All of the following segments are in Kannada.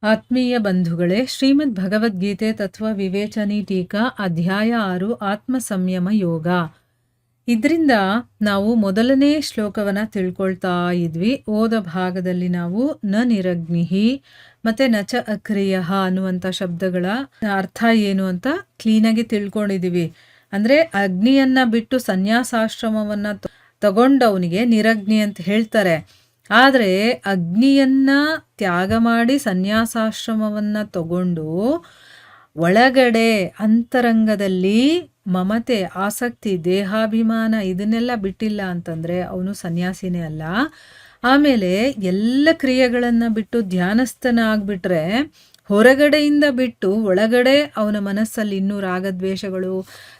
ಆತ್ಮೀಯ ಬಂಧುಗಳೇ, ಶ್ರೀಮದ್ ಭಗವದ್ಗೀತೆ ತತ್ವ ವಿವೇಚನಿ ಟೀಕಾ ಅಧ್ಯಾಯ 6 ಆತ್ಮ ಸಂಯಮ ಯೋಗ. ಇದರಿಂದ ನಾವು ಮೊದಲನೇ ಶ್ಲೋಕವನ್ನ ತಿಳ್ಕೊಳ್ತಾ ಇದ್ವಿ. ಓದ ಭಾಗದಲ್ಲಿ ನಾವು ನ ನಿರಗ್ನಿಹಿ ಮತ್ತೆ ನಚ ಅಕ್ರಿಯ ಅನ್ನುವಂಥ ಶಬ್ದಗಳ ಅರ್ಥ ಏನು ಅಂತ ಕ್ಲೀನಾಗಿ ತಿಳ್ಕೊಂಡಿದೀವಿ. ಅಂದ್ರೆ ಅಗ್ನಿಯನ್ನ ಬಿಟ್ಟು ಸನ್ಯಾಸಾಶ್ರಮವನ್ನ ತಗೊಂಡವನಿಗೆ ನಿರಗ್ನಿ ಅಂತ ಹೇಳ್ತಾರೆ. ಆದರೆ ಅಗ್ನಿಯನ್ನ ತ್ಯಾಗ ಮಾಡಿ ಸನ್ಯಾಸಾಶ್ರಮವನ್ನ ತಗೊಂಡು ಒಳಗಡೆ ಅಂತರಂಗದಲ್ಲಿ ಮಮತೆ, ಆಸಕ್ತಿ, ದೇಹಾಭಿಮಾನ ಇದನ್ನೆಲ್ಲ ಬಿಟ್ಟಿಲ್ಲ ಅಂತಂದ್ರೆ ಅವನು ಸನ್ಯಾಸಿನೇ ಅಲ್ಲ. ಆಮೇಲೆ ಎಲ್ಲ ಕ್ರಿಯೆಗಳನ್ನ ಬಿಟ್ಟು ಧ್ಯಾನಸ್ಥನಾಗ್ಬಿಟ್ರೆ ಹೊರಗಡೆಯಿಂದ ಬಿಟ್ಟು ಒಳಗಡೆ ಅವನ ಮನಸ್ಸಲ್ಲಿ ಇನ್ನೂ ರಾಗದ್ವೇಷಗಳು,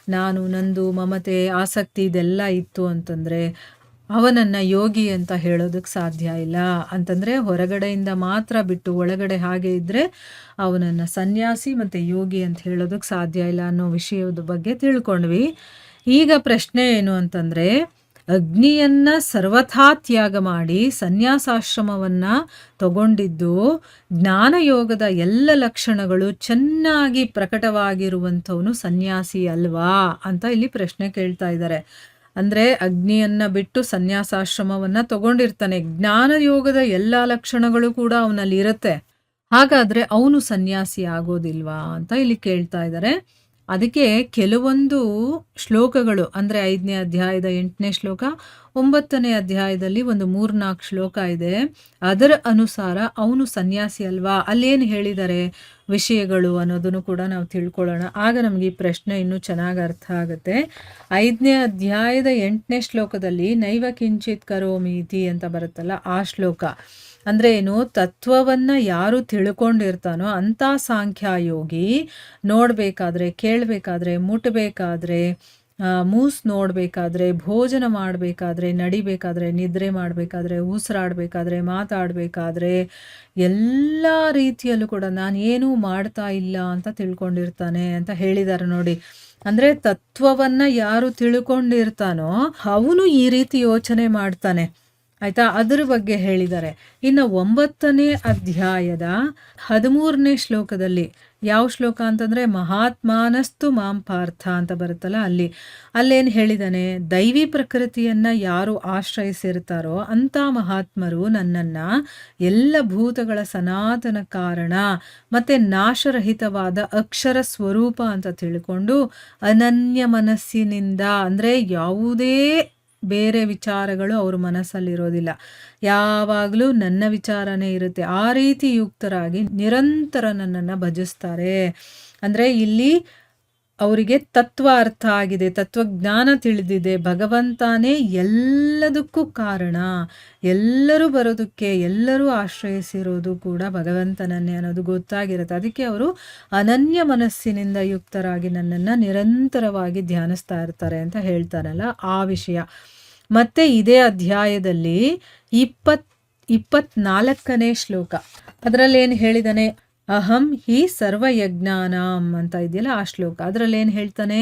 ನಾನು, ನಂದು, ಮಮತೆ, ಆಸಕ್ತಿ ಇದೆಲ್ಲ ಇತ್ತು ಅಂತಂದ್ರೆ ಅವನನ್ನ ಯೋಗಿ ಅಂತ ಹೇಳೋದಕ್ಕೆ ಸಾಧ್ಯ ಇಲ್ಲ. ಅಂತಂದ್ರೆ ಹೊರಗಡೆಯಿಂದ ಮಾತ್ರ ಬಿಟ್ಟು ಒಳಗಡೆ ಹಾಗೆ ಇದ್ರೆ ಅವನನ್ನ ಸನ್ಯಾಸಿ ಮತ್ತೆ ಯೋಗಿ ಅಂತ ಹೇಳೋದಕ್ಕೆ ಸಾಧ್ಯ ಇಲ್ಲ ಅನ್ನೋ ವಿಷಯದ ಬಗ್ಗೆ ತಿಳ್ಕೊಂಡ್ವಿ. ಈಗ ಪ್ರಶ್ನೆ ಏನು ಅಂತಂದ್ರೆ, ಅಗ್ನಿಯನ್ನ ಸರ್ವಥಾ ತ್ಯಾಗ ಮಾಡಿ ಸನ್ಯಾಸಾಶ್ರಮವನ್ನ ತಗೊಂಡಿದ್ದು ಜ್ಞಾನಯೋಗದ ಎಲ್ಲ ಲಕ್ಷಣಗಳು ಚೆನ್ನಾಗಿ ಪ್ರಕಟವಾಗಿರುವಂಥವನು ಸನ್ಯಾಸಿ ಅಲ್ವಾ ಅಂತ ಇಲ್ಲಿ ಪ್ರಶ್ನೆ ಕೇಳ್ತಾ ಇದ್ದಾರೆ. ಅಂದ್ರೆ ಅಗ್ನಿಯನ್ನ ಬಿಟ್ಟು ಸನ್ಯಾಸಾಶ್ರಮವನ್ನ ತಗೊಂಡಿರ್ತಾನೆ, ಜ್ಞಾನಯೋಗದ ಎಲ್ಲ ಲಕ್ಷಣಗಳು ಕೂಡ ಅವನಲ್ಲಿ ಇರುತ್ತೆ. ಹಾಗಾದ್ರೆ ಅವನು ಸನ್ಯಾಸಿ ಆಗೋದಿಲ್ವಾ ಅಂತ ಇಲ್ಲಿ ಕೇಳ್ತಾ ಇದ್ದಾರೆ. ಅದಕ್ಕೆ ಕೆಲವೊಂದು ಶ್ಲೋಕಗಳು ಅಂದ್ರೆ 5ನೇ ಅಧ್ಯಾಯದ 8ನೇ ಶ್ಲೋಕ, 9ನೇ ಅಧ್ಯಾಯದಲ್ಲಿ ಒಂದು 3-4 ಶ್ಲೋಕ ಇದೆ. ಅದರ ಅನುಸಾರ ಅವನು ಸನ್ಯಾಸಿ ಅಲ್ವಾ, ಅಲ್ಲೇನು ಹೇಳಿದ್ದಾರೆ ವಿಷಯಗಳು ಅನ್ನೋದನ್ನು ಕೂಡ ನಾವು ತಿಳ್ಕೊಳ್ಳೋಣ. ಆಗ ನಮ್ಗೆ ಈ ಪ್ರಶ್ನೆ ಇನ್ನೂ ಚೆನ್ನಾಗಿ ಅರ್ಥ ಆಗುತ್ತೆ. 5ನೇ ಅಧ್ಯಾಯದ 8ನೇ ಶ್ಲೋಕದಲ್ಲಿ ನೈವ ಕಿಂಚಿತ್ ಕರೋಮೀತಿ ಅಂತ ಬರುತ್ತಲ್ಲ, ಆ ಶ್ಲೋಕ ಅಂದ್ರೆ ಏನು, ತತ್ವವನ್ನ ಯಾರು ತಿಳ್ಕೊಂಡಿರ್ತಾನೋ ಅಂತ ಸಾಂಖ್ಯಯೋಗಿ ನೋಡ್ಬೇಕಾದ್ರೆ, ಕೇಳಬೇಕಾದ್ರೆ, ಮುಟ್ಟಬೇಕಾದ್ರೆ, ಮೂಸ್ ನೋಡ್ಬೇಕಾದ್ರೆ, ಭೋಜನ ಮಾಡಬೇಕಾದ್ರೆ, ನಡಿಬೇಕಾದ್ರೆ, ನಿದ್ರೆ ಮಾಡಬೇಕಾದ್ರೆ, ಉಸಿರಾಡಬೇಕಾದ್ರೆ, ಮಾತಾಡಬೇಕಾದ್ರೆ ಎಲ್ಲ ರೀತಿಯಲ್ಲೂ ಕೂಡ ನಾನು ಏನೂ ಮಾಡ್ತಾ ಇಲ್ಲ ಅಂತ ತಿಳ್ಕೊಂಡಿರ್ತಾನೆ ಅಂತ ಹೇಳಿದ್ದಾರೆ ನೋಡಿ. ಅಂದ್ರೆ ತತ್ವವನ್ನ ಯಾರು ತಿಳ್ಕೊಂಡಿರ್ತಾನೋ ಅವನು ಈ ರೀತಿ ಯೋಚನೆ ಮಾಡ್ತಾನೆ, ಆಯ್ತಾ? ಅದ್ರ ಬಗ್ಗೆ ಹೇಳಿದ್ದಾರೆ. ಇನ್ನು 9ನೇ ಅಧ್ಯಾಯದ 13ನೇ ಶ್ಲೋಕದಲ್ಲಿ ಯಾವ ಶ್ಲೋಕ ಅಂತಂದ್ರೆ ಮಹಾತ್ಮಾನಸ್ತು ಮಾಂ ಪಾರ್ಥ ಅಂತ ಬರುತ್ತಲ್ಲ, ಅಲ್ಲೇನು ಹೇಳಿದಾನೆ, ದೈವಿ ಪ್ರಕೃತಿಯನ್ನ ಯಾರು ಆಶ್ರಯಿಸಿರ್ತಾರೋ ಅಂತ ಮಹಾತ್ಮರು ನನ್ನನ್ನ ಎಲ್ಲ ಭೂತಗಳ ಸನಾತನ ಕಾರಣ ಮತ್ತೆ ನಾಶರಹಿತವಾದ ಅಕ್ಷರ ಸ್ವರೂಪ ಅಂತ ತಿಳ್ಕೊಂಡು ಅನನ್ಯ ಮನಸ್ಸಿನಿಂದ, ಅಂದ್ರೆ ಯಾವುದೇ ಬೇರೆ ವಿಚಾರಗಳು ಅವ್ರ ಮನಸ್ಸಲ್ಲಿರೋದಿಲ್ಲ, ಯಾವಾಗಲೂ ನನ್ನ ವಿಚಾರನೇ ಇರುತ್ತೆ, ಆ ರೀತಿ ಯುಕ್ತರಾಗಿ ನಿರಂತರ ನನ್ನನ್ನು ಭಜಿಸ್ತಾರೆ. ಅಂದ್ರೆ ಇಲ್ಲಿ ಅವರಿಗೆ ತತ್ವ ಅರ್ಥ ಆಗಿದೆ, ತತ್ವಜ್ಞಾನ ತಿಳಿದಿದೆ, ಭಗವಂತನೇ ಎಲ್ಲದಕ್ಕೂ ಕಾರಣ, ಎಲ್ಲರೂ ಬರೋದಕ್ಕೆ, ಎಲ್ಲರೂ ಆಶ್ರಯಿಸಿರೋದು ಕೂಡ ಭಗವಂತನನ್ನೇ ಅನ್ನೋದು ಗೊತ್ತಾಗಿರುತ್ತೆ. ಅದಕ್ಕೆ ಅವರು ಅನನ್ಯ ಮನಸ್ಸಿನಿಂದ ಯುಕ್ತರಾಗಿ ನನ್ನನ್ನು ನಿರಂತರವಾಗಿ ಧ್ಯಾನಿಸ್ತಾ ಇರ್ತಾರೆ ಅಂತ ಹೇಳ್ತಾರಲ್ಲ, ಆ ವಿಷಯ. ಮತ್ತೆ ಇದೇ ಅಧ್ಯಾಯದಲ್ಲಿ 24ನೇ ಶ್ಲೋಕ, ಅದರಲ್ಲಿ ಏನು ಹೇಳಿದಾನೆ, ಅಹಂ ಹಿ ಸರ್ವಯಜ್ಞಾನಾಂ ಅಂತ ಇದೆಯಲ್ಲ ಆ ಶ್ಲೋಕ, ಅದರಲ್ಲಿ ಏನು ಹೇಳ್ತಾನೆ,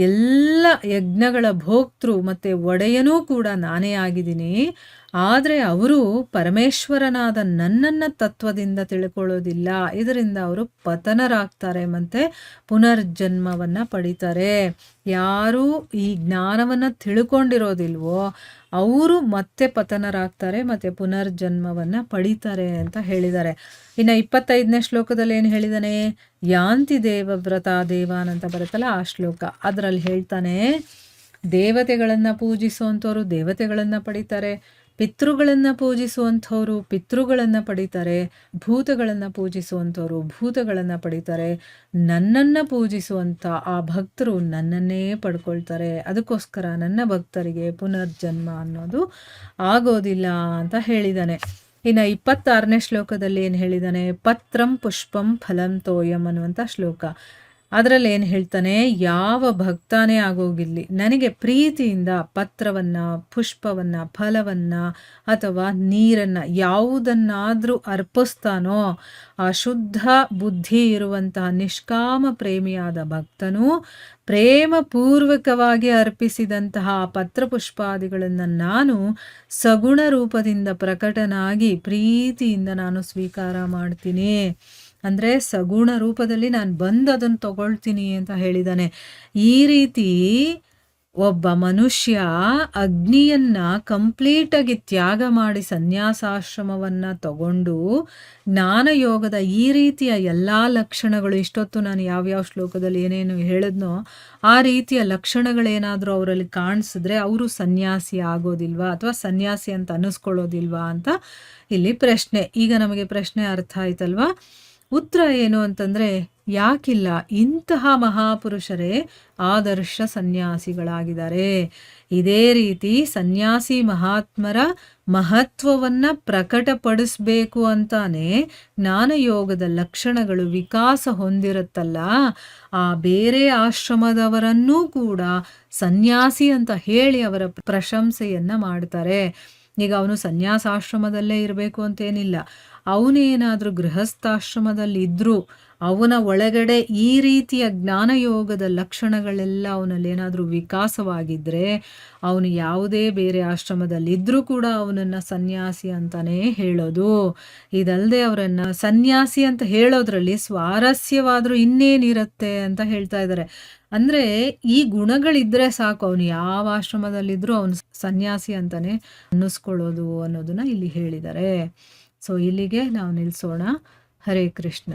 ಎಲ್ಲ ಯಜ್ಞಗಳ ಭೋಕ್ತೃ ಮತ್ತೆ ಒಡೆಯನೂ ಕೂಡ ನಾನೇ ಆಗಿದ್ದೀನಿ. ಆದರೆ ಅವರು ಪರಮೇಶ್ವರನಾದ ನನ್ನನ್ನ ತತ್ವದಿಂದ ತಿಳ್ಕೊಳ್ಳೋದಿಲ್ಲ, ಇದರಿಂದ ಅವರು ಪತನರಾಗ್ತಾರೆ ಮತ್ತೆ ಪುನರ್ಜನ್ಮವನ್ನ ಪಡಿತಾರೆ. ಯಾರು ಈ ಜ್ಞಾನವನ್ನ ತಿಳ್ಕೊಂಡಿರೋದಿಲ್ವೋ ಅವರು ಮತ್ತೆ ಪತನರಾಗ್ತಾರೆ ಮತ್ತೆ ಪುನರ್ಜನ್ಮವನ್ನ ಪಡಿತಾರೆ ಅಂತ ಹೇಳಿದ್ದಾರೆ. ಇನ್ನು 25ನೇ ಶ್ಲೋಕದಲ್ಲಿ ಏನು ಹೇಳಿದಾನೆ, ಯಾಂತಿ ದೇವವ್ರತ ದೇವಾನ್ ಅಂತ ಬರುತ್ತಲ್ಲ ಆ ಶ್ಲೋಕ, ಅದರಲ್ಲಿ ಹೇಳ್ತಾನೆ, ದೇವತೆಗಳನ್ನ ಪೂಜಿಸುವಂಥವ್ರು ದೇವತೆಗಳನ್ನ ಪಡಿತಾರೆ, ಪಿತೃಗಳನ್ನ ಪೂಜಿಸುವಂಥವ್ರು ಪಿತೃಗಳನ್ನ ಪಡಿತಾರೆ, ಭೂತಗಳನ್ನ ಪೂಜಿಸುವಂಥವ್ರು ಭೂತಗಳನ್ನ ಪಡಿತಾರೆ, ನನ್ನನ್ನ ಪೂಜಿಸುವಂಥ ಆ ಭಕ್ತರು ನನ್ನನ್ನೇ ಪಡ್ಕೊಳ್ತಾರೆ. ಅದಕ್ಕೋಸ್ಕರ ನನ್ನ ಭಕ್ತರಿಗೆ ಪುನರ್ಜನ್ಮ ಅನ್ನೋದು ಆಗೋದಿಲ್ಲ ಅಂತ ಹೇಳಿದಾನೆ. ಇನ್ನು 26ನೇ ಶ್ಲೋಕದಲ್ಲಿ ಏನು ಹೇಳಿದಾನೆ, ಪತ್ರಂ ಪುಷ್ಪಂ ಫಲಂ ತೋಯಂ ಅನ್ನುವಂಥ ಶ್ಲೋಕ, ಅದರಲ್ಲಿ ಏನು ಹೇಳ್ತಾನೆ, ಯಾವ ಭಕ್ತನೇ ಆಗೋಗಿರಲಿ, ನನಗೆ ಪ್ರೀತಿಯಿಂದ ಪತ್ರವನ್ನು, ಪುಷ್ಪವನ್ನು, ಫಲವನ್ನು ಅಥವಾ ನೀರನ್ನು ಯಾವುದನ್ನಾದರೂ ಅರ್ಪಿಸ್ತಾನೋ, ಆ ಶುದ್ಧ ಬುದ್ಧಿ ಇರುವಂತಹ ನಿಷ್ಕಾಮ ಪ್ರೇಮಿಯಾದ ಭಕ್ತನು ಪ್ರೇಮಪೂರ್ವಕವಾಗಿ ಅರ್ಪಿಸಿದಂತಹ ಪತ್ರಪುಷ್ಪಾದಿಗಳನ್ನು ನಾನು ಸಗುಣ ರೂಪದಿಂದ ಪ್ರಕಟನಾಗಿ ಪ್ರೀತಿಯಿಂದ ನಾನು ಸ್ವೀಕಾರ ಮಾಡ್ತೀನಿ. ಅಂದರೆ ಸಗುಣ ರೂಪದಲ್ಲಿ ನಾನು ಬಂದು ಅದನ್ನು ತಗೊಳ್ತೀನಿ ಅಂತ ಹೇಳಿದ್ದಾನೆ. ಈ ರೀತಿ ಒಬ್ಬ ಮನುಷ್ಯ ಅಗ್ನಿಯನ್ನು ಕಂಪ್ಲೀಟಾಗಿ ತ್ಯಾಗ ಮಾಡಿ ಸನ್ಯಾಸಾಶ್ರಮವನ್ನು ತಗೊಂಡು ಜ್ಞಾನಯೋಗದ ಈ ರೀತಿಯ ಎಲ್ಲ ಲಕ್ಷಣಗಳು, ಇಷ್ಟೊತ್ತು ನಾನು ಯಾವ್ಯಾವ ಶ್ಲೋಕದಲ್ಲಿ ಏನೇನು ಹೇಳಿದ್ನೋ ಆ ರೀತಿಯ ಲಕ್ಷಣಗಳೇನಾದರೂ ಅವರಲ್ಲಿ ಕಾಣಿಸಿದ್ರೆ ಅವರು ಸನ್ಯಾಸಿ ಆಗೋದಿಲ್ವಾ ಅಥವಾ ಸನ್ಯಾಸಿ ಅಂತ ಅನ್ನಿಸ್ಕೊಳ್ಳೋದಿಲ್ವಾ ಅಂತ ಇಲ್ಲಿ ಪ್ರಶ್ನೆ. ಈಗ ನಮಗೆ ಪ್ರಶ್ನೆ ಅರ್ಥ ಆಯ್ತಲ್ವಾ? ಉತ್ತರ ಏನು ಅಂತಂದರೆ, ಯಾಕಿಲ್ಲ, ಇಂತಹ ಮಹಾಪುರುಷರೇ ಆದರ್ಶ ಸನ್ಯಾಸಿಗಳಾಗಿದ್ದಾರೆ. ಇದೇ ರೀತಿ ಸನ್ಯಾಸಿ ಮಹಾತ್ಮರ ಮಹತ್ವವನ್ನು ಪ್ರಕಟಪಡಿಸ್ಬೇಕು ಅಂತಾನೆ ಜ್ಞಾನಯೋಗದ ಲಕ್ಷಣಗಳು ವಿಕಾಸ ಹೊಂದಿರುತ್ತಲ್ಲ, ಆ ಬೇರೆ ಆಶ್ರಮದವರನ್ನೂ ಕೂಡ ಸನ್ಯಾಸಿ ಅಂತ ಹೇಳಿ ಅವರ ಪ್ರಶಂಸೆಯನ್ನು ಮಾಡ್ತಾರೆ. ಈಗ ಅವನು ಸನ್ಯಾಸಾಶ್ರಮದಲ್ಲೇ ಇರಬೇಕು ಅಂತೇನಿಲ್ಲ, ಅವನೇನಾದರೂ ಗೃಹಸ್ಥಾಶ್ರಮದಲ್ಲಿದ್ದರೂ ಅವನ ಒಳಗಡೆ ಈ ರೀತಿಯ ಜ್ಞಾನಯೋಗದ ಲಕ್ಷಣಗಳೆಲ್ಲ ಅವನಲ್ಲೇನಾದರೂ ವಿಕಾಸವಾಗಿದ್ದರೆ ಅವನು ಯಾವುದೇ ಬೇರೆ ಆಶ್ರಮದಲ್ಲಿದ್ದರೂ ಕೂಡ ಅವನನ್ನು ಸನ್ಯಾಸಿ ಅಂತಲೇ ಹೇಳೋದು. ಇದಲ್ಲದೆ ಅವರನ್ನು ಸನ್ಯಾಸಿ ಅಂತ ಹೇಳೋದ್ರಲ್ಲಿ ಸ್ವಾರಸ್ಯವಾದರೂ ಇನ್ನೇನಿರುತ್ತೆ ಅಂತ ಹೇಳ್ತಾ ಇದ್ದಾರೆ. ಅಂದರೆ ಈ ಗುಣಗಳಿದ್ದರೆ ಸಾಕು, ಅವನು ಯಾವ ಆಶ್ರಮದಲ್ಲಿದ್ದರೂ ಅವನು ಸನ್ಯಾಸಿ ಅಂತಲೇ ಅನ್ನಿಸ್ಕೊಳ್ಳೋದು ಅನ್ನೋದನ್ನು ಇಲ್ಲಿ ಹೇಳಿದ್ದಾರೆ. ಸೊ ಇಲ್ಲಿಗೆ ನಾವು ನಿಲ್ಲಿಸೋಣ. ಹರೇ ಕೃಷ್ಣ.